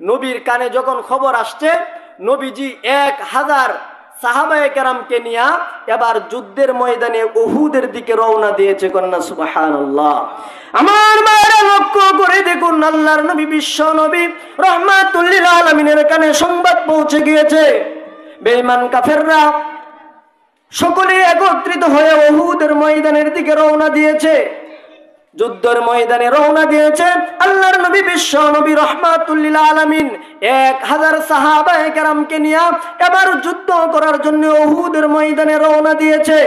নবীর কানে যখন খবর আসছে, নবীজি 1000 সাহাবায়ে কেরামকে নিয়ে এবার যুদ্ধের ময়দানে উহুদের দিকে রওনা দিয়েছে। কন্যা সুবহানাল্লাহ। আমার মায়েরা লক্ষ্য করে দেখুন, আল্লাহর নবী বিশ্ব নবী রাহমাতুল লিল আলামিনের কানে সংবাদ পৌঁছে গিয়েছে, বেঈমান কাফেররা সকলে একত্রিত হয়ে উহুদের ময়দানের দিকে রওনা দিয়েছে, যুদ্ধের ময়দানে রওনা দিয়েছে। আল্লাহর নবী বিশ্ব নবী রাহমাতুল লিল আলামিন 1000 সাহাবায়ে কেরামকে নিয়ে এবার যুদ্ধ করার জন্য উহুদের ময়দানে রওনা দিয়েছে।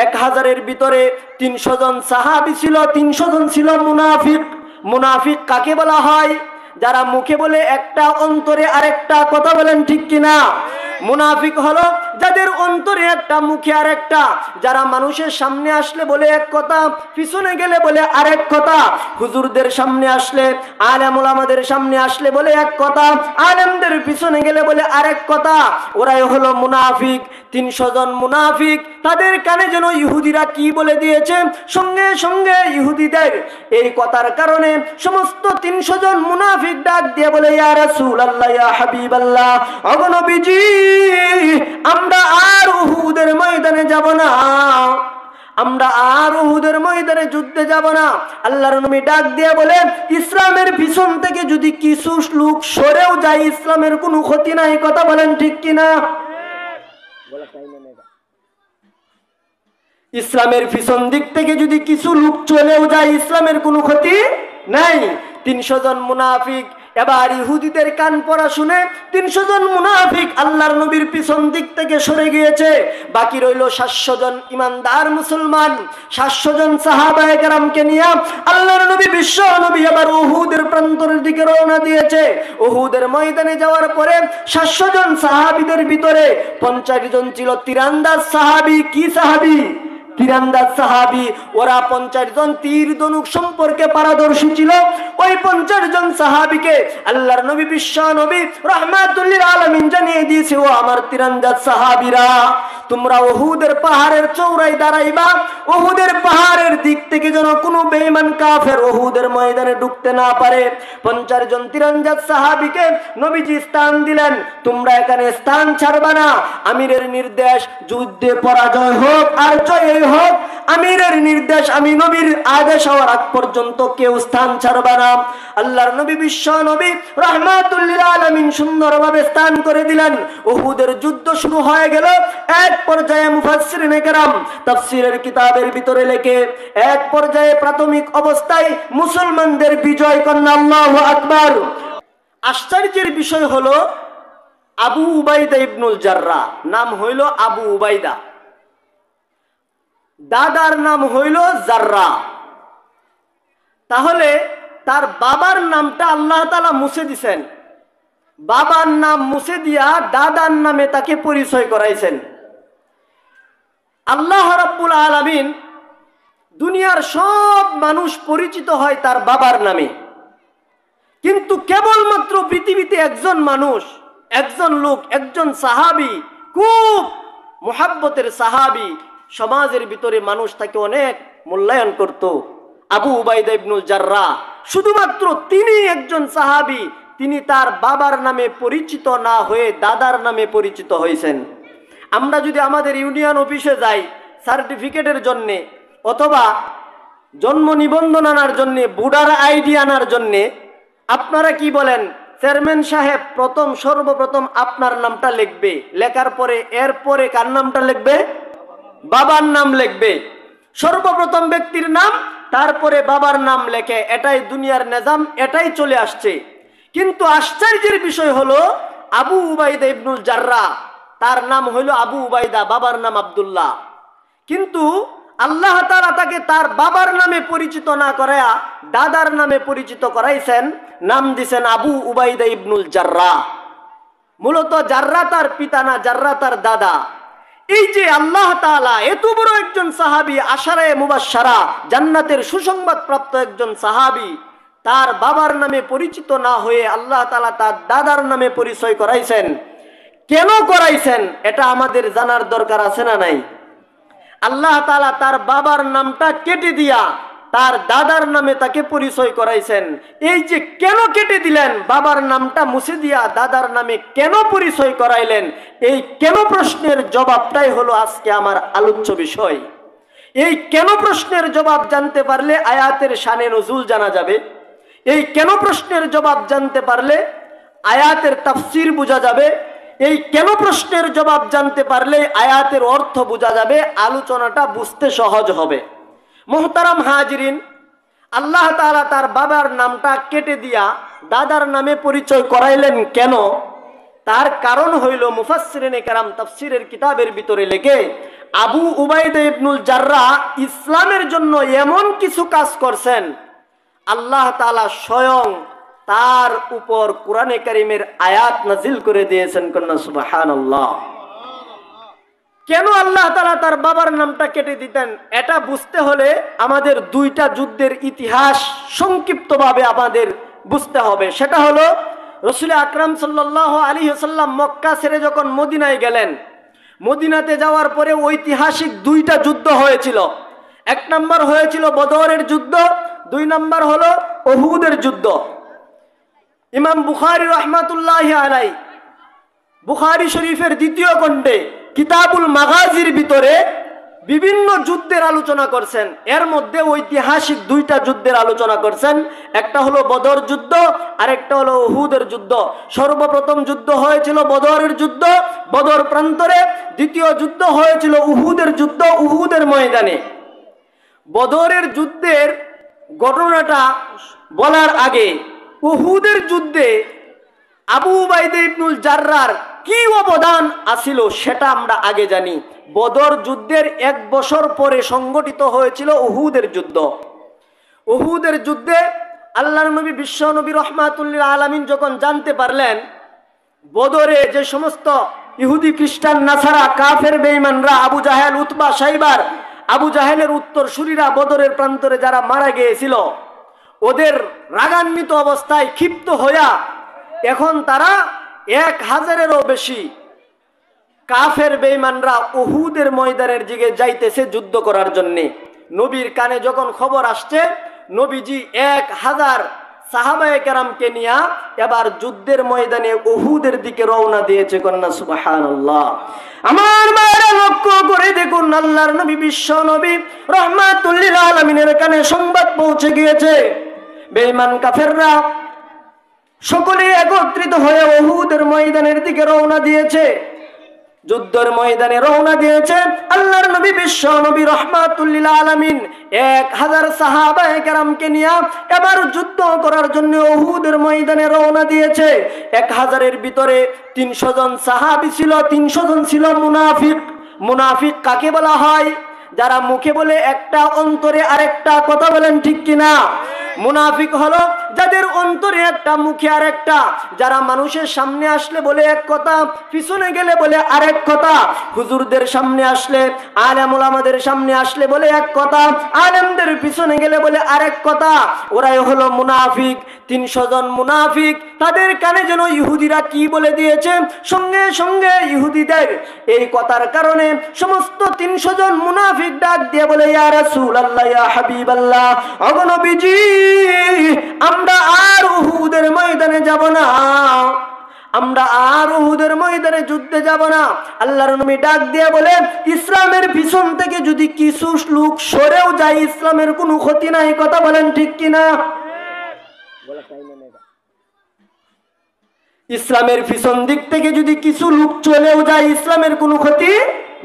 1000-এর ভিতরে 300 জন সাহাবী ছিল, 300 জন ছিল মুনাফিক। মুনাফিক কাকে বলা হয়? যারা মুখে বলে একটা, অন্তরে আরেকটা। কথা বলেন ঠিক কিনা? মুনাফিক হলো যাদের অন্তরে একটা, মুখে আরেকটা। যারা মানুষের সামনে আসলে বলে এক কথা, পিছনে গেলে বলে আরেক কথা। হুজুরদের সামনে আসলে, আলেম ওলামাদের সামনে আসলে বলে এক কথা, আলেমদের পিছনে গেলে বলে আরেক কথা। ওরাই হলো মুনাফিক। 300 জন মুনাফিক, তাদের কানে যেন ইহুদিরা কি বলে দিয়েছে, সঙ্গে সঙ্গে ইহুদিদের এই কথার কারণে সমস্ত 300 জন মুনাফিক ডাক দিয়ে বলে, ইয়া রাসূলুল্লাহ, ইয়া হাবিবাল্লাহ, ওগো নবীজি, আমরা আর উহুদের ময়দানে যাব না, আমরা আর উহুদের ময়দানে যুদ্ধে যাব না। আল্লাহর নবী ডাক দিয়ে বলেন, ইসলামের পিছন থেকে যদি কিছু লোক সরেও যায়, ইসলামের কোনো ক্ষতি নাই। কথা বলেন ঠিক কিনা? ইসলামের পিছন দিক থেকে যদি কিছু লোক চলেও যায়, ইসলামের কোনো ক্ষতি নাই। 300 জন মুনাফিক এবার ইহুদিদের কান পড়া শুনে 300 জন মুনাফিক আল্লাহর নবীর পিছন দিক থেকে সরে গিয়েছে। বাকি রইল 700 জন ইমানদার মুসলমান। 700 জন সাহাবায়ে কেরামকে নিয়ে আল্লাহর নবী বিশ্ব নবী এবার উহুদের প্রান্তরের দিকে রওনা দিয়েছে। উহুদের ময়দানে যাওয়ার পরে 700 জন সাহাবীদের ভিতরে 50 জন ছিল তীরন্দাজ সাহাবী। কি সাহাবী? তীরন্দাজ সাহাবী। ওরা 50 জন তীর ধনুক সম্পর্কে পারদর্শী ছিল। ওই 50 জন সাহাবীকে আল্লাহর নবী বিশ্ব নবী রাহমাতুল লিল আলামিন জানিয়ে দিয়েছে, ও আমার তীরন্দাজ সাহাবীরা, তোমরা উহুদের পাহাড়ের চৌড়ায় দাঁড়াইবা। উহুদের পাহাড়ের দিক থেকে যেন কোনো বেঈমান কাফের উহুদের ময়দানে ঢুকতে না পারে। 50 জন তীরন্দাজ সাহাবীকে নবীজি স্থান দিলেন, তোমরা এখানে স্থান ছাড়বা না। আমিরের নির্দেশ, যুদ্ধে পরাজয় হোক আর জয় হোক, আমিরের নির্দেশ, আমি নবীর আদেশ হওয়ার আগ পর্যন্ত কেউ স্থান ছাড়বে না। আল্লাহর নবী বিশ্ব নবী রাহমাতুল লিল আলামিন সুন্দরভাবে স্থান করে দিলেন। উহুদের যুদ্ধ শুরু হয়ে গেল। এক পর্যায়ে মুফাসসিরিনে কেরাম তাফসীরের কিতাবের ভিতরে লেখে, এক পর্যায়ে প্রাথমিক অবস্থায় মুসলমানদের বিজয়। কন্যা আল্লাহু আকবার। আশ্চর্যের বিষয় হলো, আবু উবাইদা ইবনুল জাররাহ, নাম হইল আবু উবাইদা, দাদার নাম হইল জাররাহ। তাহলে তার বাবার নামটা আল্লাহ তাআলা মুছে দিছেন। বাবার নাম মুছে দিয়া দাদার নামে তাকে পরিচয় করাইছেন। আল্লাহ রাব্বুল আলামিন, দুনিয়ার সব মানুষ পরিচিত হয় তার বাবার নামে, কিন্তু কেবলমাত্র পৃথিবীতে একজন মানুষ, একজন লোক, একজন সাহাবী, খুব মুহাব্বতের সাহাবী, সমাজের ভিতরে মানুষ তাকে অনেক মূল্যায়ন করত, আবু উবাইদা ইবনুল জাররাহ। শুধুমাত্র তিনি একজন সাহাবী, তিনি তার বাবার নামে পরিচিত না হয়ে দাদার নামে পরিচিত হয়েছেন। আমরা যদি আমাদের ইউনিয়ন অফিসে যাই সার্টিফিকেটের জন্যে, অথবা জন্ম নিবন্ধন আনার জন্যে, ভোটার আইডি আনার জন্যে, আপনারা কি বলেন? চেয়ারম্যান সাহেব সর্বপ্রথম আপনার নামটা লিখবে, লেখার পরে এরপরে কার নামটা লিখবে? বাবার নাম লিখবে। সর্বপ্রথম ব্যক্তির নাম, তারপরে বাবার নাম লেখে। এটাই দুনিয়ার নিজাম, এটাই চলে আসছে। কিন্তু আশ্চর্যের বিষয় হলো, আবু উবাইদা ইবনুল জাররাহ, তার নাম হইল আবু উবাইদা, বাবার নাম আব্দুল্লাহ। কিন্তু আল্লাহ তাআলা তাকে তার বাবার নামে পরিচিত না করায়া দাদার নামে পরিচিত করাইছেন, নাম দিছেন আবু উবাইদা ইবনুল জাররাহ। মূলত জাররাহ তার পিতা না, জাররাহ তার দাদা। এই যে আল্লাহ তাআলা এত বড় একজন সাহাবী, আশারায়ে মুবাশশারা, জান্নাতের সুসংবাদ প্রাপ্ত একজন সাহাবী, তার বাবার নামে পরিচিত না হয়ে আল্লাহ তাআলা তার দাদার নামে পরিচয় করাইছেন। কেন করাইছেন এটা আমাদের জানার দরকার আছে না নাই? আল্লাহ তাআলা তার বাবার নামটা কেটে দিয়া তার দাদার নামে তাকে পরিচয় করাইছেন। এই যে কেন কেটে দিলেন, বাবার নামটা মুছে দিয়া দাদার নামে কেন পরিচয় করাইলেন, এই কেন প্রশ্নের জবাবটাই হলো আজকে আমার আলোচ্য বিষয়। এই কেন প্রশ্নের জবাব জানতে পারলে আয়াতের শানে নজুল জানা যাবে। এই কেন প্রশ্নের জবাব জানতে পারলে আয়াতের তাফসির বোঝা যাবে। এই কেন প্রশ্নের জবাব জানতে পারলে আয়াতের অর্থ বোঝা যাবে, আলোচনাটা বুঝতে সহজ হবে। মুহতারাম হাজিরিন, আল্লাহ তাআলা তার বাবার নামটা কেটে দিয়া দাদার নামে পরিচয় করাইলেন কেন? তার কারণ হইল মুফাসসিরিনে কেরাম তাফসিরের কিতাবের ভিতরে লেখে, আবু উবাইদা ইবনুল জাররাহ ইসলামের জন্য এমন কিছু কাজ করছেন, আল্লাহ তাআলা স্বয়ং তার উপর কোরআনে কারীমের আয়াত নাজিল করে দিয়েছেন। কন্যা সুবহানাল্লাহ। কেন আল্লাহ তাআলা তার বাবার নামটা কেটে দিতেন, এটা বুঝতে হলে আমাদের দুইটা যুদ্ধের ইতিহাস সংক্ষিপ্তভাবে আমাদের বুঝতে হবে। সেটা হলো রাসূল আকরাম সাল্লাল্লাহু আলাইহি ওয়াসাল্লাম মক্কা ছেড়ে যখন মদিনায় গেলেন, মদিনাতে যাওয়ার পরে ঐতিহাসিক দুইটা যুদ্ধ হয়েছিল। এক নম্বর হয়েছিল বদরের যুদ্ধ, দুই নম্বর হলো উহুদের যুদ্ধ। ইমাম বুখারী রাহমাতুল্লাহি আলাইহি বুখারী শরীফের দ্বিতীয় খণ্ডে কিতাবুল মাগাজির ভিতরে বিভিন্ন যুদ্ধের আলোচনা করছেন। এর মধ্যে ঐতিহাসিক দুইটা যুদ্ধের আলোচনা করছেন। একটা হলো বদর যুদ্ধ আর একটা হলো উহুদের যুদ্ধ। সর্বপ্রথম যুদ্ধ হয়েছিল বদরের যুদ্ধ, বদর প্রান্তরে। দ্বিতীয় যুদ্ধ হয়েছিল উহুদের যুদ্ধ, উহুদের ময়দানে। বদরের যুদ্ধের ঘটনাটা বলার আগে উহুদের যুদ্ধে আবু উবাইদা ইবনুল জাররাহর কি অবদান আছিল সেটা আমরা আগে জানি। বদর যুদ্ধের 1 বছর পরে সংগঠিত হয়েছিল উহুদের যুদ্ধ। উহুদের যুদ্ধে আল্লাহর নবী বিশ্ব নবী রাহমাতুল লিল আলামিন যখন জানতে পারলেন বদরে যে সমস্ত ইহুদি খ্রিস্টান নাসারা কাফের বেঈমানরা আবু জাহেল উতবা সাইবার আবু জাহেলের উত্তরসূরিরা বদরের প্রান্তরে যারা মারা গিয়েছিল, ওদের রাগান্বিত অবস্থায় ক্ষিপ্ত হইয়া এখন তারা 1000-এরও বেশি কাফের বেঈমানরা উহুদের ময়দানের দিকে যাইতেছে যুদ্ধ করার জন্যে। নবীর কানে যখন খবর আসছে, নবীজি 1000 সাহাবায়ে কেরামকে নিয়ে এবার যুদ্ধের ময়দানে উহুদের দিকে রওনা দিয়েছে। কন্যা সুবহানাল্লাহ। আমার মায়েরা লক্ষ্য করে দেখুন, আল্লাহর নবী বিশ্ব নবী রাহমাতুল লিল আলামিনের কানে সংবাদ পৌঁছে গিয়েছে, বেঈমান কাফেররা সকলে একত্রিত হয়ে উহুদের ময়দানের দিকে রওনা দিয়েছে। যুদ্ধের ময়দানে রওনা দিয়েছে আল্লাহর নবী বিশ্ব নবী রাহমাতুল লিল আলামিন 1000 সাহাবায়ে কেরামকে নিয়ে এবার যুদ্ধ করার জন্য উহুদের ময়দানে রওনা দিয়েছে। 1000-এর ভিতরে 300 জন সাহাবী ছিল, 300 জন ছিল মুনাফিক। মুনাফিক কাকে বলা হয়? যারা মুখে বলে একটা, অন্তরে আরেকটা। কথা বলেন ঠিক কিনা? মুনাফিক হলো যাদের অন্তরে একটা, মুখে আরেকটা। যারা মানুষের সামনে আসলে বলে এক কথা, পিছনে গেলে বলে আরেক কথা। হুজুরদের সামনে আসলে, আলেম ওলামাদের সামনে আসলে বলে এক কথা, আলেমদের পিছনে গেলে বলে আরেক কথা। ওরাই হলো মুনাফিক। 300 জন মুনাফিক, তাদের কানে যেন ইহুদিরা কি বলে দিয়েছে, সঙ্গে সঙ্গে ইহুদিদের এই কথার কারণে সমস্ত 300 জন মুনাফিক ডাক দিয়ে বলে, ইয়া রাসূলুল্লাহ, ইয়া হাবিবাল্লাহ, ওগো নবীজি, আমরা আর উহুদের ময়দানে যাব না, আমরা আর উহুদের ময়দানে যুদ্ধে যাব না। আল্লাহর নবী ডাক দিয়ে বলে, ইসলামের পিছন থেকে যদি কিছু লোক সরেও যায়, ইসলামের কোনো ক্ষতি নাই। কথা বলেন ঠিক কিনা? ইসলামের পিছন দিক থেকে যদি কিছু লোক চলেও যায়, ইসলামের কোনো ক্ষতি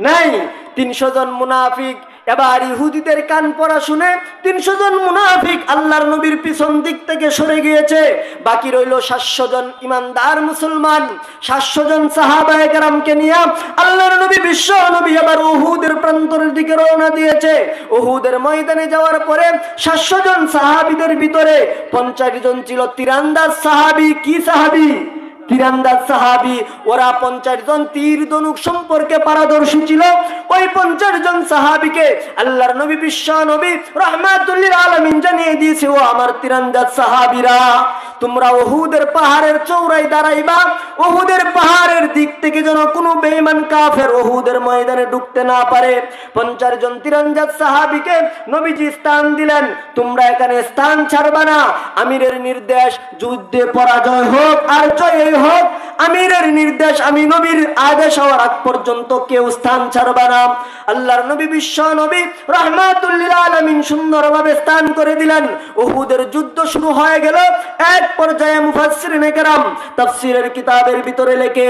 নাই। 300 জন মুনাফিক এবার ইহুদিদের কান পড়া শুনে 300 জন মুনাফিক আল্লাহর নবীর পিছন দিক থেকে সরে গিয়েছে। বাকি রইল 700 জন ইমানদার মুসলমান। 700 জন সাহাবায়ে কেরামকে নিয়ে আল্লাহর নবী বিশ্ব নবী এবার উহুদের প্রান্তরের দিকে রওনা দিয়েছে। উহুদের ময়দানে যাওয়ার পরে 700 জন সাহাবীদের ভিতরে 50 জন ছিল তীরন্দাজ সাহাবী। কি সাহাবী? তীরন্দাজ সাহাবী, ওরা 50 জন তীর ধনুক সম্পর্কে পারদর্শী ছিল। ওই 50 জন সাহাবীকে আল্লাহর নবী বিশ্ব নবী রাহমাতুল লিল আলামিন জানিয়ে দিয়েছে, ও আমার তীরন্দাজ সাহাবীরা, তোমরা উহুদের পাহাড়ের চৌড়ায় দাঁড়াইবা। উহুদের পাহাড়ের দিক থেকে যেন কোনো বেঈমান কাফের উহুদের ময়দানে ঢুকতে না পারে। 50 জন তীরন্দাজ সাহাবীকে নবীজি স্থান দিলেন, তোমরা এখানে স্থান ছাড়বা না। আমিরের নির্দেশ, যুদ্ধে পরাজয় হোক আর জয় হোক, আমিরের নির্দেশ, আমি নবীর আদেশ হওয়ার আগ পর্যন্ত কেউ স্থান ছাড়বা না। আল্লাহর নবী বিশ্ব নবী রাহমাতুল লিল আলামিন সুন্দরভাবে স্থান করে দিলেন। উহুদের যুদ্ধ শুরু হয়ে গেল। এক পর্যায়ে মুফাসসিরিনে কেরাম তাফসীরের কিতাবের ভিতরে লেখে,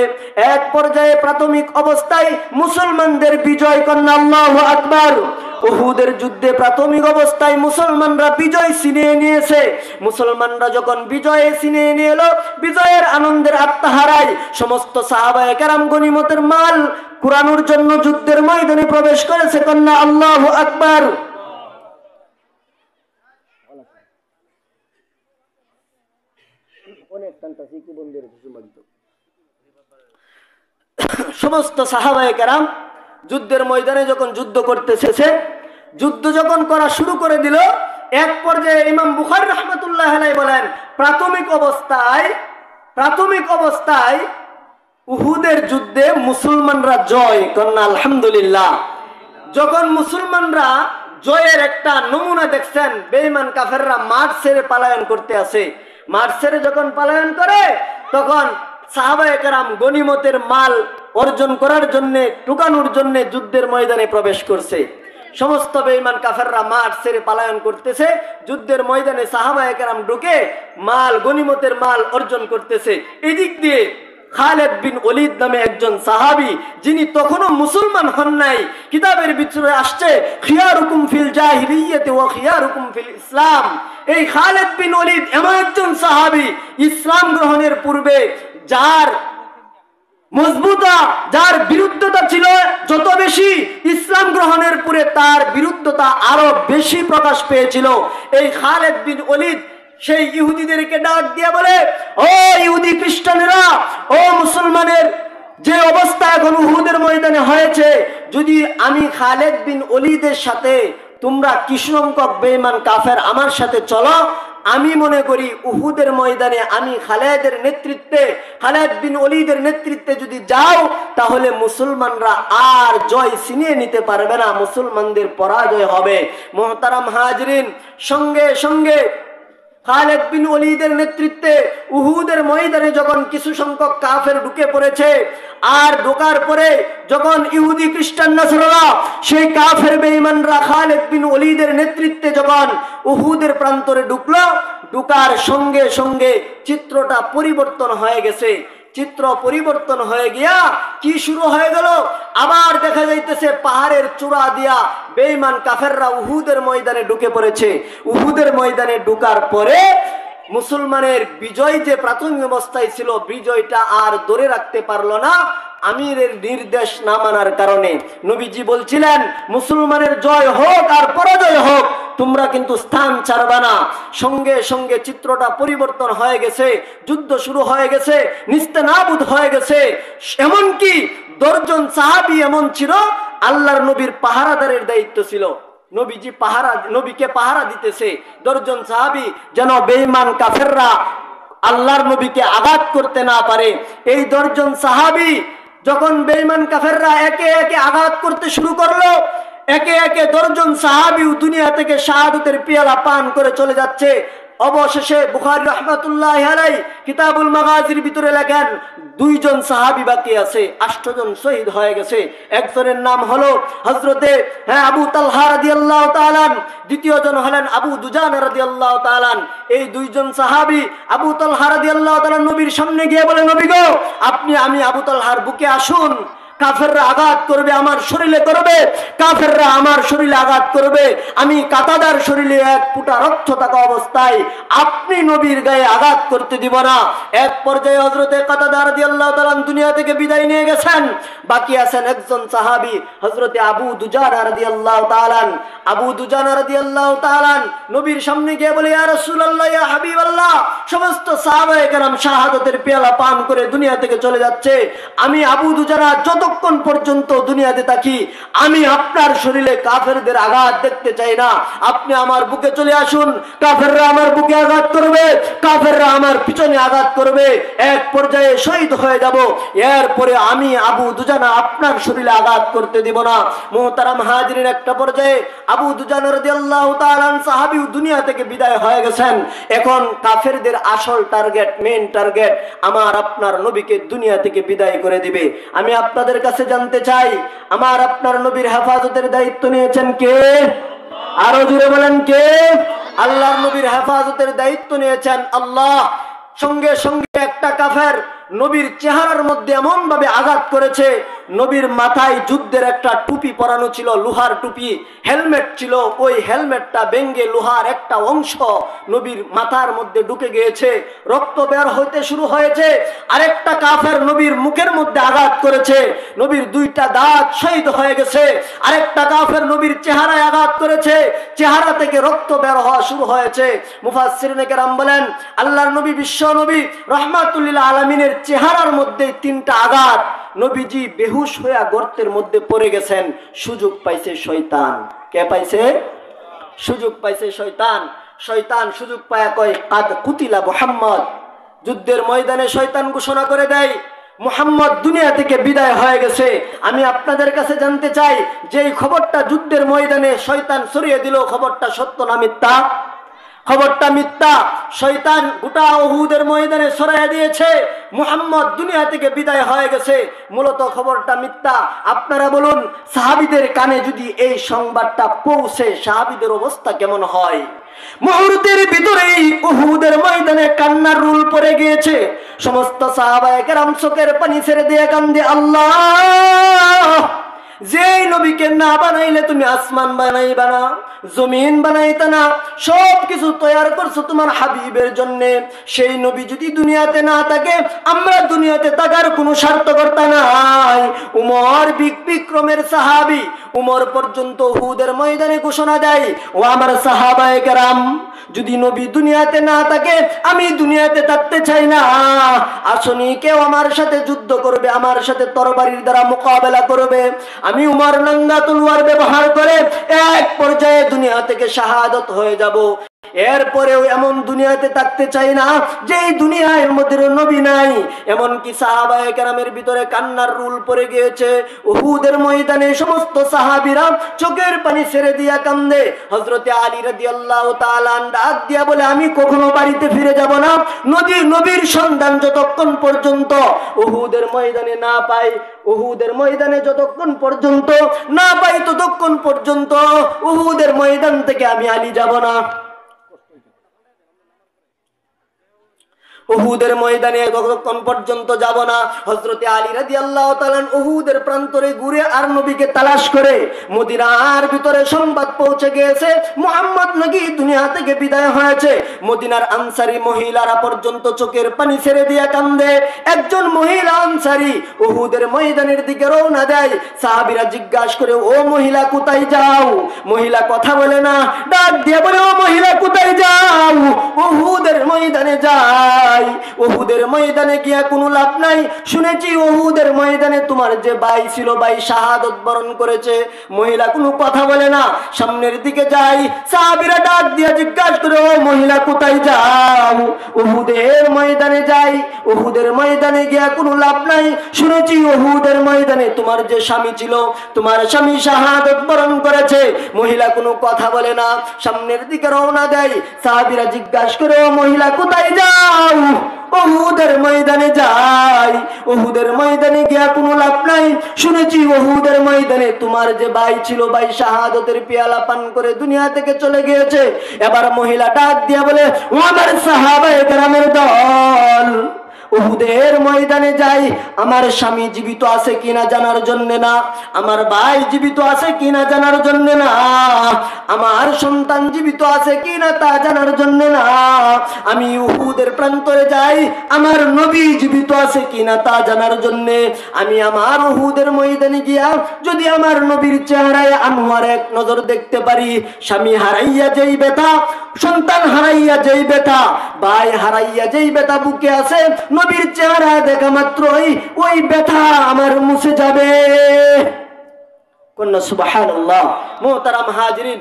এক পর্যায়ে প্রাথমিক অবস্থায় মুসলমানদের বিজয় কন্যা আল্লাহু আকবার। উহুদের যুদ্ধে প্রাথমিক অবস্থায় মুসলমানরা বিজয় ছিনিয়ে নিয়েছে। মুসলমানরা যখন বিজয়ে ছিনিয়ে নিয়ে এলো, বিজয়ের আনন্দের আত্মহারায় সমস্ত সাহাবায়ে কেরাম গনিমতের মাল কুরানোর জন্য যুদ্ধের ময়দানে প্রবেশ করেছে কন্যা আল্লাহু আকবার। সমস্ত সাহাবায়ে কেরাম যুদ্ধের ময়দানে যখন যুদ্ধ করতেছে, যুদ্ধ যখন করা শুরু করে দিল, এক পর্যায়ে ইমাম বুখারী রাহমাতুল্লাহ আলাইহি বলেন, প্রাথমিক অবস্থায় উহুদের যুদ্ধে মুসলমানরা জয় কন্যা আলহামদুলিল্লাহ। যখন মুসলমানরা জয়ের একটা নমুনা দেখছেন, বেঈমান কাফেররা মাঠ ছেড়ে পলায়ন করতে আসে। মাঠ ছেড়ে যখন পলায়ন করে, তখন সাহাবায়ে কেরাম গনিমতের মাল অর্জন করার জন্য, টুকানোর জন্য যুদ্ধের ময়দানে প্রবেশ করছে। সমস্ত বেঈমান কাফেররা মাঠ ছেড়ে পলায়ন করতেছে, যুদ্ধের ময়দানে সাহাবায়ে কেরাম ঢুকে মাল, গনিমতের মাল অর্জন করতেছে। এদিক দিয়ে খালিদ বিন ওলীদ নামে একজন সাহাবী, যিনি তখনও মুসলমান হন নাই, কিতাবের ভিতরে আসছে খিয়ারুকুম ফিল জাহিলিয়্যাতি ওয়া খিয়ারুকুম ফিল ইসলাম। এই খালিদ বিন ওলীদ এমন একজন সাহাবী, ইসলাম গ্রহণের পূর্বে যার মজবুতা, যার বিরুদ্ধতা ছিল যত বেশি, ইসলাম গ্রহণের পরে তার বিরুদ্ধতা আরো বেশি প্রকাশ পেয়েছিল। এই খালিদ বিন ওলীদ সেই ইহুদিদেরকে ডাক দিয়ে বলে, ও ইহুদি খ্রিস্টানেরা, ও মুসলমানের যে অবস্থা এখন উহুদের ময়দানে হয়েছে, যদি আমি খালিদ বিন ওলীদের সাথে, তোমরা কিছু সংখ্যক বেঈমান কাফের আমার সাথে চলো, আমি মনে করি উহুদের ময়দানে আমি খালিদের নেতৃত্বে, খালিদ বিন ওলীদের নেতৃত্বে যদি যাও, তাহলে মুসলমানরা আর জয় ছিনিয়ে নিতে পারবে না, মুসলমানদের পরাজয় হবে। মুহতারাম হাজরিন, সঙ্গে সঙ্গে খালিদ বিন ওলীদের নেতৃত্বে উহুদের ময়দানে যখন কিছু সংখ্যক কাফের ঢুকে পড়েছে, আর ঢোকার পরে যখন ইহুদি খ্রিস্টান নাসারা, সেই কাফের বেঈমানরা খালিদ বিন ওলীদের নেতৃত্বে যখন উহুদের প্রান্তরে ঢুকলো, ঢুকার সঙ্গে সঙ্গে চিত্রটা পরিবর্তন হয়ে গেছে। চিত্র পরিবর্তন হয়ে গিয়া কি শুরু হয়ে গেল, আবার দেখা যাইতেছে পাহাড়ের চূড়া দিয়া বেঈমান কাফেররা উহুদের ময়দানে ঢুকে পড়েছে। উহুদের ময়দানে ঢুকার পরে মুসলমানের বিজয় যে প্রাথমিক অবস্থায় ছিল, বিজয়টা আর ধরে রাখতে পারলো না আমিরের নির্দেশ না মানার কারণে। নবীজি বলছিলেন, মুসলমানের জয় হোক আর পরাজয় হোক, তোমরা কিন্তু স্থান ছাড়বা না। সঙ্গে সঙ্গে চিত্রটা পরিবর্তন হয়ে গেছে, যুদ্ধ শুরু হয়ে গেছে, নিস্তেনাবুদ হয়ে গেছে। এমনকি 10 জন সাহাবী এমন ছিল, আল্লাহর নবীর পাহারাদারের দায়িত্ব ছিল। নবীকে পাহারা দিতেছে 10 জন সাহাবী, যেন বেঈমান কাফেররা আল্লাহর নবীকে আঘাত করতে না পারে। এই 10 জন সাহাবী যখন বেঈমান কাফেররা একে একে আঘাত করতে শুরু করলো, একে একে 10 জন সাহাবী দুনিয়া থেকে শাহাদাতের পেয়ালা পান করে চলে যাচ্ছে। অবশেষে বুখারী রাহমাতুল্লাহি আলাইহি কিতাবুল মাগাজির ভিতরে লেখেন, 2 জন সাহাবী বাকি আছে, 8 জন শহীদ হয়ে গেছে। একজনের নাম হলো হযরতে আবু তালহা রাদিয়াল্লাহু তাআলা, দ্বিতীয় জন হলেন আবু দুজানা রাদিয়াল্লাহু তাআলা। এই 2 জন সাহাবী আবু তালহা রাদিয়াল্লাহু তাআলা নবীর সামনে গিয়ে বলে, নবী গো, আপনি আমি আবু তালহার বুকে আসুন, কাফেররা আঘাত করবে, আমার শরীরে করবে, কাফেররা আমার শরীরে আঘাত করবে, আমি কাতাদার শরীরে এক ফুটা রক্ত থাকা অবস্থায় আপনি নবীর গায়ে আঘাত করতে দিব না। এক পর্যায়ে হযরতে কাতাদা রাদিয়াল্লাহু তাআলা দুনিয়া থেকে বিদায় নিয়ে গেছেন। বাকি আছেন একজন সাহাবী হযরতে আবু দুজানা রাদিয়াল্লাহু তাআলা। আবু দুজানা রাদিয়াল্লাহু তাআলা নবীর সামনে গিয়ে বলে, ইয়া রাসূলুল্লাহ, ইয়া হাবিবাল্লাহ, সমস্ত সাহাবায়ে কেরাম শাহাদাতের পেয়ালা পান করে দুনিয়া থেকে চলে যাচ্ছে, আমি আবু দুজানা যতক্ষণ পর্যন্ত দুনিয়াতে থাকি আমি আপনার শরীরে কাফেরদের আঘাত দেখতে চাই না। আপনি আমার বুকে চলে আসুন, কাফেররা আমার বুকে আঘাত করবে, কাফেররা আমার পিছনে আঘাত করবে, এক পর্যায়ে শহীদ হয়ে যাব, এরপরে আমি আবু দুজানা আপনার শরীরে আঘাত করতে দিব না। মুহতারাম হাজিরিন, একটা পর্যায়ে আবু দুজানা রাদিয়াল্লাহু তাআলা সাহাবী দুনিয়া থেকে বিদায় হয়ে গেছেন। এখন কাফেরদের আসল টার্গেট, মেইন টার্গেট আমার আপনার নবীকে দুনিয়া থেকে বিদায় করে দিবে। আমি আপনাদের কাছে জানতে চাই, আমার আপনার নবীর হেফাজতের দায়িত্ব নিয়েছেন কে? আরো জোরে বলেন কে? আল্লাহর নবীর হেফাজতের দায়িত্ব নিয়েছেন আল্লাহ। সঙ্গে সঙ্গে একটা কাফের নবীর চেহারার মধ্যে এমন ভাবে আঘাত করেছে, নবীর মাথায় যুদ্ধের একটা টুপি পরানো ছিল, লোহার টুপি, হেলমেট ছিল, ওই হেলমেটটা ভেঙে লোহার একটা অংশ নবীর মাথার মধ্যে ঢুকে গিয়েছে, রক্ত বের হইতে শুরু হয়েছে। আরেকটা কাফের নবীর মুখের মধ্যে আঘাত করেছে, নবীর দুইটা দাঁত শহীদ হয়ে গেছে। আরেকটা কাফের নবীর চেহারায় আঘাত করেছে, চেহারা থেকে রক্ত বের হওয়া শুরু হয়েছে। মুফাসসিরিনে কেরাম বলেন, আল্লাহর নবী, বিশ্ব নবী রাহমাতুল লিল আলামিনের চেহারার মধ্যে তিনটা আঘাত, নবীজি বেহুশ হয়ে গর্তের মধ্যে পড়ে গেছেন। সুযোগ পাইছে শয়তান। কে পাইছে? সুযোগ পাইছে শয়তান। শয়তান সুযোগ পায়া কয়, কাদ কুতিলা মুহাম্মদ। যুদ্ধের ময়দানে শয়তান ঘোষণা করে দেয়, মুহাম্মদ দুনিয়া থেকে বিদায় হয়ে গেছে। আমি আপনাদের কাছে জানতে চাই, যেই খবরটা যুদ্ধের ময়দানে শয়তান ছড়িয়ে দিল, খবরটা সত্য না মিথ্যা? খবরটা মিথ্যা। শয়তান গোটা উহুদের ময়দানে ছড়াইয়া দিয়েছে মুহাম্মদ দুনিয়া থেকে বিদায় হয়ে গেছে, মূলত খবরটা মিথ্যা। আপনারা বলুন, সাহাবীদের কানে যদি এই সংবাদটা পৌঁছে সাহাবীদের অবস্থা কেমন হয়? মুহূর্তের ভিতরেই উহুদের ময়দানে কান্নার রুল পড়ে গিয়েছে। সমস্ত সাহাবায়ে কেরাম চোখের পানি ছেড়ে দিয়ে কান্দে, আল্লাহ, যেই নবীকে না বানাইলে তুমি আসমান বানাইবা না, জমিন বানাইতা না, সব কিছু তৈরি করছো তোমার হাবিবের জন্য, সেই নবী যদি দুনিয়াতে না থাকে আমরা দুনিয়াতে থাকার কোনো সার্থকতা নাই। উমর বিক্রমের সাহাবী, উমর পর্যন্ত উহুদের ময়দানে ঘোষণা দেয়, ও আমার সাহাবায়ে কেরাম, যদি নবী দুনিয়াতে না থাকে আমি দুনিয়াতে থাকতে চাই না। আসনি কেউ আমার সাথে যুদ্ধ করবে, আমার সাথে তরবারির দ্বারা মোকাবেলা করবে, আমি উমর নাঙ্গা তলোয়ার ব্যবহার করে এক পর্যায়ে দুনিয়া থেকে শাহাদত হয়ে যাব। এরপরেও এমন দুনিয়াতে থাকতে চাই না যেই দুনিয়ার মধ্যে নবী নাই। এমনকি সাহাবায়ে কেরামের ভিতরে কান্নার রুল পড়ে গিয়েছে। উহুদের ময়দানে সমস্ত সাহাবীরা চোখের পানি ছেড়ে দিয়া কান্দে। হযরতে আলী রাদিয়াল্লাহু তাআলা ডাক দিয়া বলে, আমি কখনো বাড়িতে ফিরে যাব না, নবীর সন্ধান যতক্ষণ পর্যন্ত উহুদের ময়দানে না পাই, উহুদের ময়দানে যতক্ষণ পর্যন্ত না পাই ততক্ষণ পর্যন্ত উহুদের ময়দান থেকে আমি আলী যাব না। উহুদের ময়দানে ততক্ষণ পর্যন্ত যাব না। হযরতে আলী রাদিয়াল্লাহু তাআলা উহুদের প্রান্তরে ঘুরে আর নবীকে তালাশ করে মদিনার ভিতরে সংবাদ পৌঁছে গিয়েছে মুহাম্মদ নাকি দুনিয়া থেকে বিদায় হয়েছে। মদিনার আনসারী মহিলারা পর্যন্ত চোখের পানি ছেড়ে দিয়ে কান্দে। একজন মহিলা আনসারী উহুদের ময়দানের দিকে রওনা দেয়। সাহাবীরা জিজ্ঞাসা করে, ও মহিলা কোথায় যাও? মহিলা কথা বলে না, ডাক দিয়ে বলে, ও মহিলা কোথায় যাও? উহুদের ময়দানে যাই। উহুদের ময়দানে গিয়া কোনো লাভ নাই, শুনেছি উহুদের ময়দানে তোমার যে ভাই ছিল, ভাই শাহাদত বরণ করেছে। মহিলা কোনো কথা বলে না, সামনের দিকে যাই। সাহাবীরা ডাক দিয়া জিজ্ঞাসা করে, ও মহিলা কোথায় যাও? উহুদের ময়দানে যাই। উহুদের ময়দানে গিয়া কোনো লাভ নাই, শুনেছি উহুদের ময়দানে তোমার যে স্বামী ছিল, তোমার স্বামী শাহাদত বরণ করেছে। মহিলা কোনো কথা বলে না, সামনের দিকে রওনা দেয়। সাহাবীরা জিজ্ঞাসা করে, ও মহিলা কোথায় যাও? উহুদের ময়দানে যাই। উহুদের ময়দানে গিয়া কোনো লাভ নাই, শুনেছি উহুদের ময়দানে তোমার যে ভাই ছিল, ভাই শাহাদতের পেয়ালা পান করে দুনিয়া থেকে চলে গিয়েছে। এবার মহিলা ডাক দিয়া বলে, ও আমার সাহাবায়ে কেরামের দল, উহুদের ময়দানে যাই, আমার স্বামী জীবিত আছে কিনা জানার জন্য না, আমার ভাই জীবিত আছে কিনা জানার জন্য না, আমার সন্তান জীবিত আছে কিনা তা জানার জন্য না, আমি উহুদের প্রান্তরে যাই আমার নবী জীবিত আছে কিনা তা জানার জন্য। আমি আমার উহুদের ময়দানে গিয়া যদি আমার নবীর চেহারায় আনোয়ার এক নজর দেখতে পারি, স্বামী হারাইয়া যেই ব্যথা, সন্তান হারাইয়া যেই ব্যথা, ভাই হারাইয়া যেই ব্যথা বুকে আছে, নবীর চেহারা দেখা মাত্রই ওই ব্যথা আমার মুছে যাবে। কন্যা সুবহানাল্লাহ। মুহতারাম হাজিরিন,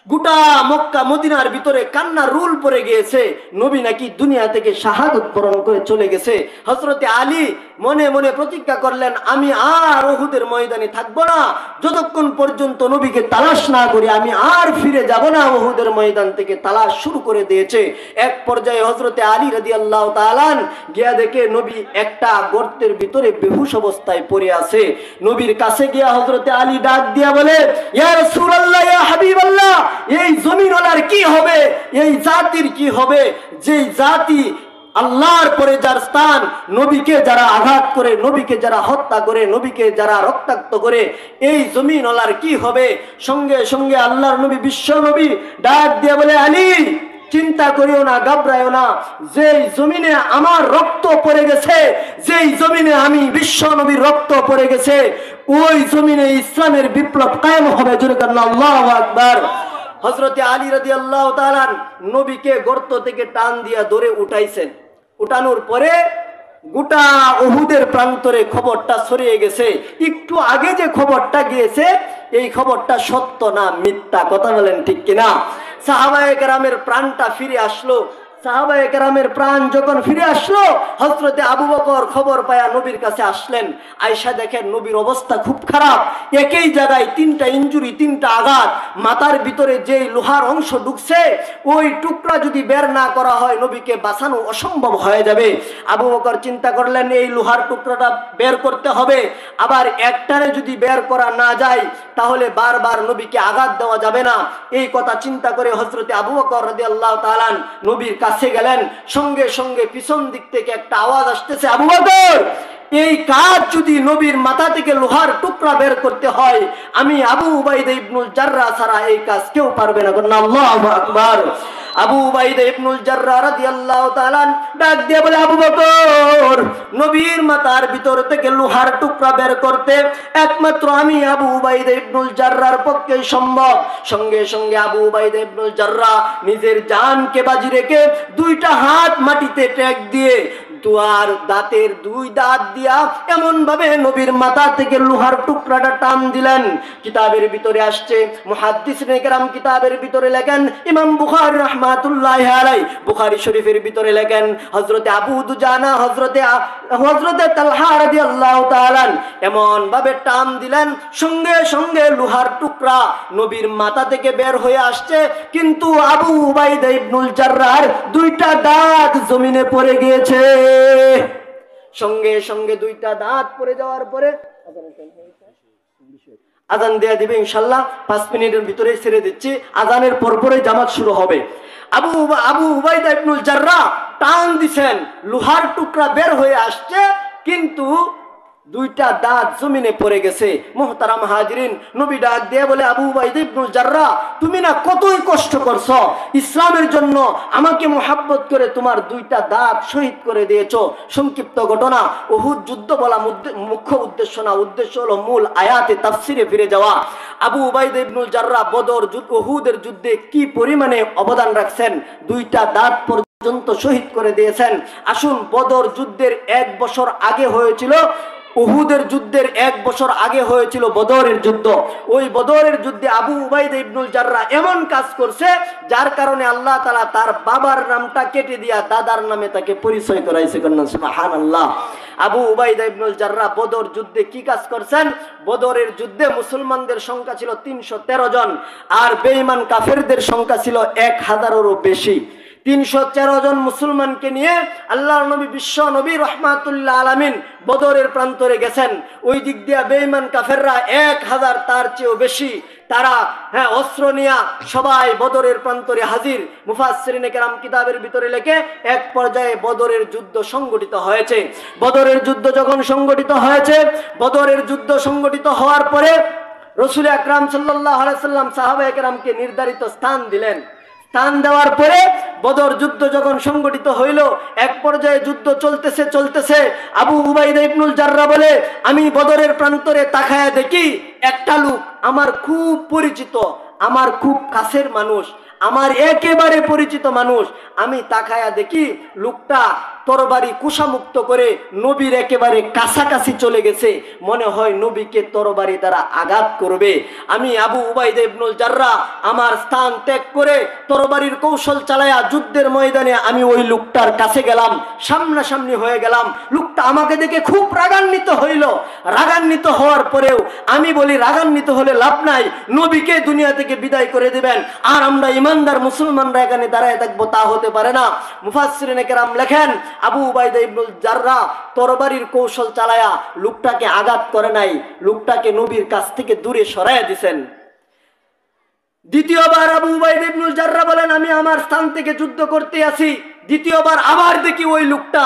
গোটা মক্কা মদিনার ভিতরে কান্নার রুল পড়ে গিয়েছে, নবী নাকি দুনিয়া থেকে শাহাদত বরণ করে চলে গেছে। হযরতে আলী মনে মনে প্রতিজ্ঞা করলেন, আমি আর উহুদের ময়দানে থাকবো না যতক্ষণ পর্যন্ত নবীকে তালাশ না করি, আমি আর ফিরে যাব না। উহুদের ময়দান থেকে তালাশ শুরু করে দিয়েছে। এক পর্যায়ে হযরতে আলী রাদিয়াল্লাহু তাআলা গিয়া দেখে নবী একটা গর্তের ভিতরে বেহুশ অবস্থায় পড়ে আছে। নবীর কাছে গিয়া হযরতে আলী ডাক দিয়া বলে, ইয়া রাসূলুল্লাহ, ইয়া হাবিবাল্লাহ, এই জমিনওয়ালার কি হবে, এই জাতির কি হবে, যেই জাতি আল্লাহর পরে যার স্থান, নবীকে যারা আঘাত করে, নবীকে যারা হত্যা করে, নবীকে যারা রক্তাক্ত করে, এই জমিনওয়ালার কি হবে। সঙ্গে সঙ্গে আল্লাহর নবী, বিশ্ব নবী ডাক দিয়ে বলে, আলী চিন্তা করিও না, ঘাবড়াইও না, যেই জমিনে আমার রক্ত পড়ে গেছে, যেই জমিনে আমি বিশ্ব নবীর রক্ত পড়ে গেছে, ওই জমিনে ইসলামের বিপ্লব কায়েম হবে। জোরে বলেন আল্লাহু আকবার। হযরতে আলী রাদিয়াল্লাহু তাআলা নবীকে গর্ত থেকে টান দিয়া ধরে উঠাইছেন। উঠানোর পরে গোটা উহুদের প্রান্তরে খবরটা ছড়িয়ে গেছে। একটু আগে যে খবরটা গিয়েছে, এই খবরটা সত্য না মিথ্যা, কথা বলেন ঠিক কিনা? সাহাবায়ে কেরামের প্রাণটা ফিরে আসলো। সাহাবায়ে কেরামের প্রাণ যখন ফিরে আসলো, হযরতে আবু বকর খবর পায়া নবীর কাছে আসলেন। আয়েশা দেখেন নবীর অবস্থা খুব খারাপ, একই জায়গায় তিনটা ইনজুরি, তিনটা আঘাত, মাথার ভিতরে যেই লোহার অংশ ঢুকছে ওই টুকরা যদি বের না করা হয় নবীকে বাঁচানো অসম্ভব হয়ে যাবে। আবু বকর চিন্তা করলেন এই লোহার টুকরাটা বের করতে হবে, আবার একটারে যদি বের করা না যায় তাহলে বারবার নবীকে আঘাত দেওয়া যাবে না। এই কথা চিন্তা করে হযরতে আবু বকর রাদিয়াল্লাহু তাআলা নবীর কাছে গেলেন। সঙ্গে সঙ্গে পিছন দিক থেকে একটা আওয়াজ আসতেছে, আবু বকর, এই কাজ যদি নবীর মাথা থেকে লোহার টুকরা বের করতে হয়, আমি আবু উবাইদা ইবনুল জাররাহ ছাড়া এই কাজ কেউ পারবে না। আল্লাহু আকবার। আবু উবাইদা ইবনুল জাররাহ রাদিয়াল্লাহু তাআলা ডাক দিয়ে বলে, আবু বকর, নবীর মাথার ভিতর থেকে লোহার টুকরা বের করতে একমাত্র আমি আবু উবাইদা ইবনুল জাররাহর পক্ষে সম্ভব। সঙ্গে সঙ্গে আবু উবাইদা ইবনুল জাররাহ নিজের জানকে বাজি রেখে দুইটা হাত মাটিতে টেক দিয়ে দুয়ার দাঁতের দুই দাঁত দিয়া এমন ভাবে নবীর মাথা থেকে লোহার টুকরাটা টান দিলেন। কিতাবের ভিতরে আসছে, মুহাদ্দিসিনে কেরাম কিতাবের ভিতরে লেখেন, ইমাম বুখারী রাহমাতুল্লাহি আলাইহি বুখারী শরীফের ভিতরে লেখেন, হযরতে আবু দুজানা হযরতে তালহা রাদিয়াল্লাহু তাআলা এমন ভাবে টান দিলেন, সঙ্গে সঙ্গে লোহার টুকরা নবীর মাথা থেকে বের হয়ে আসছে, কিন্তু আবু উবাইদা ইবনুল জাররাহর দুইটা দাঁত জমিনে পড়ে গিয়েছে। সঙ্গে সঙ্গে দুইটা দাঁত পড়ে যাওয়ার পরে আজান দেয়া দিবে ইনশাআল্লাহ, 5 মিনিটের ভিতরে ছেড়ে দিচ্ছি। আজানের পরপরে জামাত শুরু হবে। আবু উবাইদা ইবনুল জাররাহ টান দিছেন, লোহার টুকরা বের হয়ে আসছে, কিন্তু দুইটা দাঁত জমিনে পড়ে গেছে। মুহতারাম হাজিরিন, নবী ডাক দিয়ে বলে, আবু উবাইদা ইবনুল জাররাহ, তুমি না কতই কষ্ট করছো ইসলামের জন্য, আমাকে মুহাব্বত করে তোমার দুইটা দাঁত শহীদ করে দিয়েছো। সংক্ষিপ্ত ঘটনা, উহুদ যুদ্ধ বলা মুখ্য উদ্দেশ্য না, উদ্দেশ্য হলো মূল আয়াতে তাফসিরে ফিরে যাওয়া। আবু উবাইদা ইবনুল জাররাহ বদর উহুদের যুদ্ধে কি পরিমাণে অবদান রাখছেন, দুইটা দাঁত পর্যন্ত শহীদ করে দিয়েছেন। আসুন, বদর যুদ্ধের 1 বছর আগে হয়েছিল, উহুদের যুদ্ধের 1 বছর আগে হয়েছিল বদরের যুদ্ধ। ওই বদরের যুদ্ধে আবু উবাইদা ইবনুল জাররাহ এমন কাজ করছে যার কারণে আল্লাহ তাআলা তার বাবার নামটা কেটে দিয়া দাদার নামে তাকে পরিচয় করাইছে। সুবহানাল্লাহ। আবু উবাইদা ইবনুল জাররাহ বদর যুদ্ধে কি কাজ করছেন? বদরের যুদ্ধে মুসলমানদের সংখ্যা ছিল 313 জন, আর বেঈমান কাফেরদের সংখ্যা ছিল 1000-এরও বেশি। 313 জন মুসলমানকে নিয়ে আল্লাহর নবী বিশ্ব নবী রহমাতুল্লাহ আলামিন বদরের প্রান্তরে গেছেন। ওই দিক দিয়ে বেঈমান কাফেররা 1000 তার চেয়েও বেশি, তারা অস্ত্র নিয়ে সবাই বদরের প্রান্তরে হাজির। মুফাসসিরিনে কেরাম কিতাবের ভিতরে লেখে এক পর্যায়ে বদরের যুদ্ধ সংগঠিত হয়েছে। বদরের যুদ্ধ যখন সংগঠিত হয়েছে, বদরের যুদ্ধ সংগঠিত হওয়ার পরে রাসূল আকরাম সাল্লাল্লাহু আলাইহি সাল্লাম সাহাবায়ে কেরামকে নির্ধারিত স্থান দিলেন। স্থান দেওয়ার পরে বদর যুদ্ধ যখন সংগঠিত হইল, এক পর্যায়ে যুদ্ধ চলতেছে আবু উবাইদা ইবনুল জাররা বলে, আমি বদরের প্রান্তরে তাকায়া দেখি একটা লোক আমার খুব পরিচিত, আমার খুব কাছের মানুষ, আমার একেবারে পরিচিত মানুষ। আমি তাকায়া দেখি লোকটা তরবারি কুশামুক্ত করে নবীর একেবারে কাছাকাছি চলে গেছে, মনে হয় নবীকে তরবারি দ্বারা আঘাত করবে। আমি আবু উবাইদা ইবনুল জাররা আমার স্থান ত্যাগ করে তরবারির কৌশল চালায়া যুদ্ধের ময়দানে আমি ওই লোকটার কাছে গেলাম, সামনাসামনি হয়ে গেলাম। লোকটা আমাকে দেখে খুব রাগান্বিত হইল। রাগান্বিত হওয়ার পরেও আমি বলি, রাগান্বিত হলে লাভ নাই, নবীকে দুনিয়া থেকে বিদায় করে দিবেন আর আমরা ইমানদার মুসলমানরা এখানে দাঁড়ায় থাকবো, তা হতে পারে না। মুফাসসিরিনে কেরাম লেখেন, আবু উবাইদা ইবনুল জাররা তরবারির কৌশল চালায়া লোকটাকে আঘাত করে নাই, লোকটাকে নবীর কাছ থেকে দূরে সরাইয়া দিয়েছেন। দ্বিতীয়বার আবু উবাইদা ইবনুল জাররা বলেন, আমি আমার স্থান থেকে যুদ্ধ করতে আসি। দ্বিতীয়বার আবার দেখি ওই লোকটা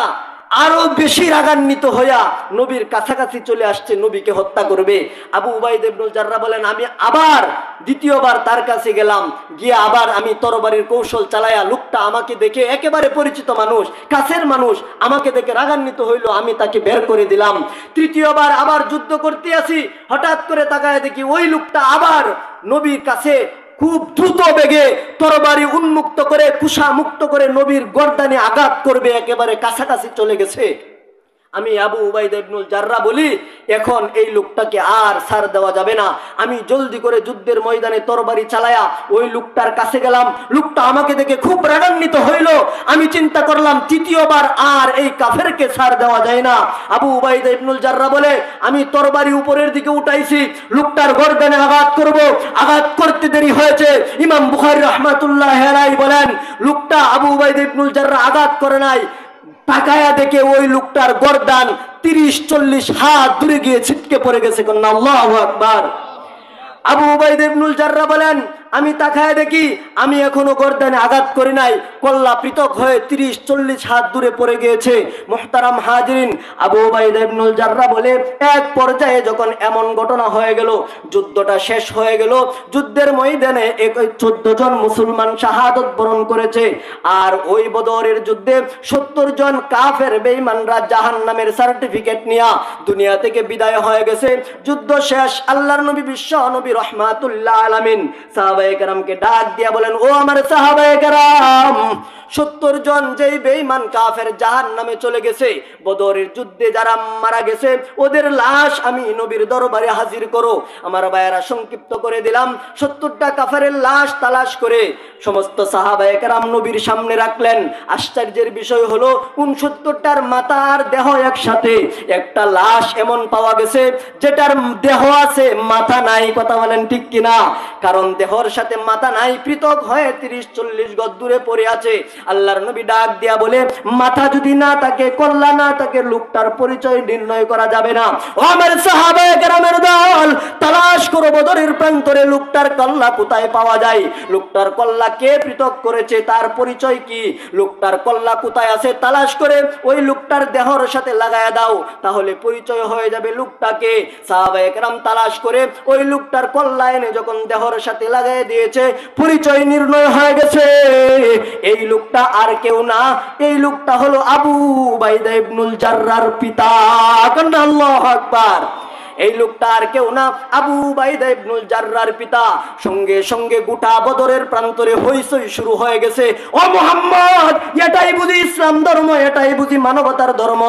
আরো বেশি রাগান্বিত হইয়া নবীর কাছাকাছি চলে আসছে, নবীকে হত্যা করবে। আবু উবাইদা ইবনুল জাররা বলেন, আমি আবার দ্বিতীয়বার তার কাছে গেলাম, গিয়ে আবার আমি তরবারির কৌশল চালায়া, লোকটা আমাকে দেখে একেবারে পরিচিত মানুষ, কাছের মানুষ, আমাকে দেখে রাগান্বিত হইল, আমি তাকে বের করে দিলাম। তৃতীয়বার আবার যুদ্ধ করতে আসি, হঠাৎ করে তাকায় দেখি ওই লোকটা আবার নবীর কাছে খুব দ্রুত বেগে তরবারি উন্মুক্ত করে কুশা মুক্ত করে নবীর গর্দানে আঘাত করবে, একেবারে কাছাকাছি চলে গেছে। আমি আবু উবাইদা ইবনুল জাররা বলি, এখন এই লোকটাকে আর ছাড় দেওয়া যাবে না। আমি জলদি করে যুদ্ধের ময়দানে তরবারি চালায়া ওই লোকটার কাছে গেলাম। লোকটা আমাকে দেখে খুব রাগান্বিত হইল। আমি চিন্তা করলাম তৃতীয়বার আর এই কাফেরকে ছাড় দেওয়া যায় না। আবু উবাইদা ইবনুল জাররা বলে, আমি তরবারি উপরের দিকে উঠাইছি, লোকটার গর্দানে আঘাত করব, আঘাত করতে দেরি হয়েছে। ইমাম বুখারী রাহমাতুল্লাহি আলাইহি বলেন, লোকটা আবু উবাইদা ইবনুল জাররা আঘাত করে নাই, তাকায়া দেখে ওই লোকটার গর্দান 30-40 হাত দূরে গিয়ে ছিটকে পড়ে গেছে। আল্লাহু আকবার। আবু উবাইদা ইবনুল জাররা বলেন, আমি তাকায় দেখি আমি এখনো গর্দানে আঘাত করি নাই, কল্লা পৃথক হয়ে 30-40 হাত দূরে পড়ে গিয়েছে। মুহতারাম হাজিরিন, আবু উবাইদা ইবনুল জাররা বলে, এক পর্যায়ে যখন এমন ঘটনা হয়ে গেল, যুদ্ধটা শেষ হয়ে গেল, যুদ্ধের ময়দানে 14 জন মুসলমান শাহাদত বরণ করেছে। আর ওই বদরের যুদ্ধে 70 জন কাফের বেঈমানরা জাহান্নামের সার্টিফিকেট নিয়ে দুনিয়া থেকে বিদায় হয়ে গেছে। যুদ্ধ শেষ। আল্লাহর নবী বিশ্ব নবী রাহমাতুল্লাহ আলামিন সাহাবায়ে কেরামকে ডাক দিয়া বলেন, ও আমার সাহাবায়ে কেরাম, 70 জন যেই বেঈমান কাফের জাহান্নামে চলে গেছে, বদরের যুদ্ধে যারা মারা গেছে, ওদের লাশ আমি নবীর দরবারে হাজির করো। আমার ভাইয়েরা, সংক্ষিপ্ত করে দিলাম, 70টা কাফেরের লাশ তালাশ করে সমস্ত সাহাবায়ে কেরাম নবীর সামনে রাখলেন। আশ্চর্যের বিষয় হলো 69টার মাথার দেহ একসাথে, একটা লাশ এমন পাওয়া গেছে যেটার দেহ আছে মাথা নাই। কথা বলেন ঠিক কিনা? কারণ দেহর সাথে মাথা নাই, পৃথক হয়ে 30-40 গজ দূরে পড়ে আছে। আল্লাহর নবী ডাক দিয়া বলে, মাথা যদি না থাকে, কল্লা না থাকে, লোকটার পরিচয় নির্ণয় করা যাবে না। ও আমার সাহাবায়ে কেরামের দল, তালাশ করো বদরের প্রান্তরে লোকটার কল্লা কোথায় পাওয়া যায়, লোকটার কল্লা কে পৃথক করেছে, তার পরিচয় কি, লোকটার কল্লা কোথায় আছে, তালাশ করে ওই লোকটার দেহর সাথে লাগায়া দাও, তাহলে পরিচয় হয়ে যাবে লোকটাকে। সাহাবায়ে কেরাম তালাশ করে ওই লোকটার কল্লা এনে যখন দেহর সাথে লাগাই দিয়েছে, পরিচয় নির্ণয় হয়ে গেছে। এই লোকটা আর কেউ না, এই লোকটা হলো আবু উবাইদা ইবনুল জাররার পিতা। আল্লাহু আকবার। এই লোকটা আর কেউ না, আবু উবাইদা ইবনুল জাররার পিতা। সঙ্গে সঙ্গে গোটা বদরের প্রান্তরে হইচই শুরু হয়ে গেছে। ও মুহাম্মদ, এটাই বুঝি ইসলাম ধর্ম, এটাই বুঝি মানবতার ধর্ম,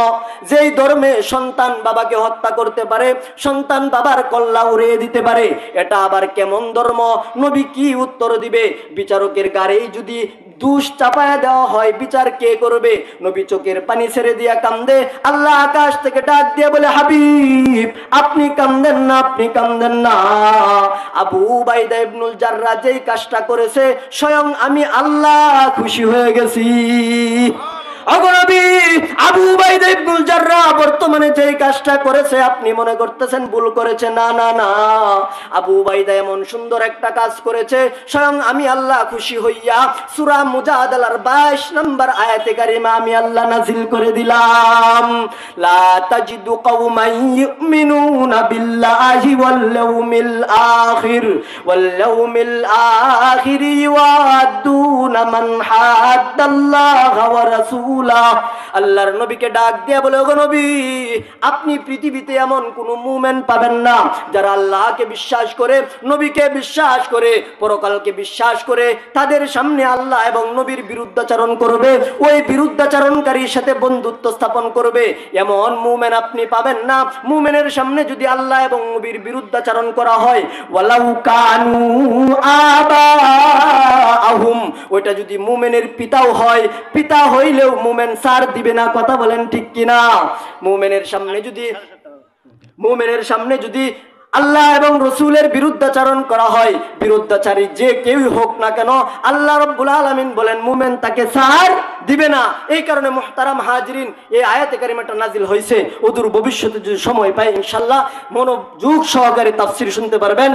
যেই ধর্মে সন্তান বাবাকে হত্যা করতে পারে, সন্তান বাবার কল্লা উড়িয়ে দিতে পারে, এটা আবার কেমন ধর্ম? নবী কি উত্তর দিবে? বিচারকের গাড়েই যদি দুষ চাপায়া দেওয়া হয়, বিচার কে করবে? নবী চোখের পানি ছেড়ে দিয়া কান্দে। আল্লাহ আকাশ থেকে ডাক দিয়ে বলে, হাবিব, আপনি কান্দেন না, আপনি কান্দেন না। আবু উবাইদা ইবনুল জাররা যেই কাজটা করেছে, স্বয়ং আমি আল্লাহ খুশি হয়ে গেছি। ওগো নবী, আবু উবাইদা ইবনুল জাররাহ বর্তমানে যেই কাজটা করেছে আপনি মনে করতেছেন ভুল করেছে, না না না, আবু উবাইদা এমন সুন্দর একটা কাজ করেছে, স্বয়ং আমি আল্লাহ খুশি হইয়া সূরা মুজাদালার 22 নম্বর আয়াতে কারিমা আমি আল্লাহ নাজিল করে দিলাম, লা তাজিদু কওমান ইউমিনুনা বিল্লাহি ওয়াল ইয়াউমিল আখির ইওয়াদুনা মান হাদ্দাল্লাহ ওয়া রাসূলাহ। আল্লাহর নবীকে ডাক দিয়া বলে, ওগো নবী, আপনি পৃথিবীতে এমন কোন মুমিন পাবেন না যারা আল্লাহকে বিশ্বাস করে, নবীকে বিশ্বাস করে, পরকালকে বিশ্বাস করে তাদের সামনে আল্লাহ এবং নবীর বিরুদ্ধাচরণ করবে, ওই বিরুদ্ধাচরণকারীর সাথে বন্ধুত্ব স্থাপন করবে, এমন মুমিন আপনি পাবেন না। মুমিনের সামনে যদি আল্লাহ এবং নবীর বিরুদ্ধাচরণ করা হয়, ওয়ালাউ কানু আবাহুম, ওইটা যদি মুমিনের পিতাও হয়, পিতা হইলেও মুমিন ছাড় দিবে না। কথা বলেন ঠিক কিনা? মুমিনের সামনে যদি আল্লাহ এবং রসুলের বিরুদ্ধাচরণ করা হয়, বিরুদ্ধাচারী যে কেউই হোক না কেন, আল্লাহ রাব্বুল আলামিন বলেন মুমিন তাকে ছাড় দিবে না। এই কারণে মুহতারাম হাজিরিন, এই আয়াতে কারিমাটা নাজিল হয়েছে। অদূর ভবিষ্যতে যদি সময় পাই ইনশাআল্লাহ মনোযোগ সহকারে তাফসীর শুনতে পারবেন।